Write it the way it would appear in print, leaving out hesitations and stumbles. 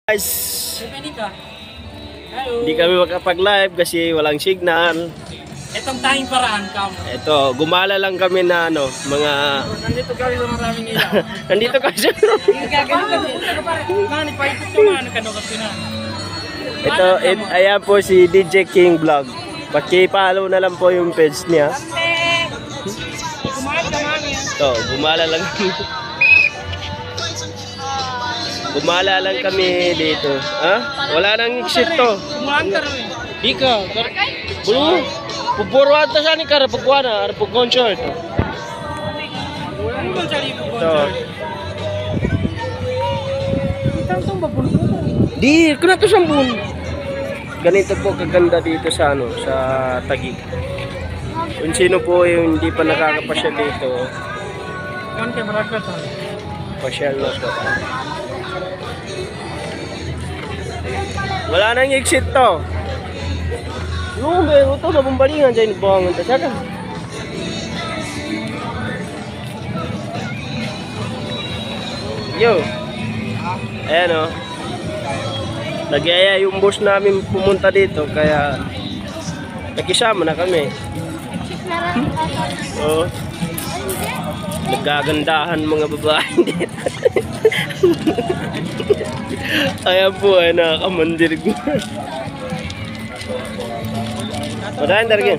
Guys, Hello. hindi kami makapag-live kasi walang signal. Itong tayong paraan kam. Ito, gumala lang kami na mga Nandito kami sa maraming ilaw. nandito kasi. Mani paikot ka man kanukat na. Ayan po si DJ King Vlog. Paki-follow na lang po yung page niya. Kumain ka mami. Ito, gumala lang. Gumala lang kami dito. Ha? Wala nang exit to. Kumain ka rin. Ika, bulu. Pupuro ata sa ni kara pagwana, ara pag concert. Ano bang sali ko? Ito. Itang tong babunto. Di, kuna to sambun. Ganito po kaganda dito sa sa Taguig. Kung sino po yung hindi pa nakakapasyal dito, Kan kay Baraka ta. pasyal na po. Wala nang exit to. Yung meron to, mabumbalingan dyan, buwangan ta siya. Yo. Ayan o. Nagyaya yung boss namin pumunta dito, kaya nakisama na kami. Oo. Nagagandahan mga babae dito. Ayan po ay nakakamandir ko. Madahan dargin.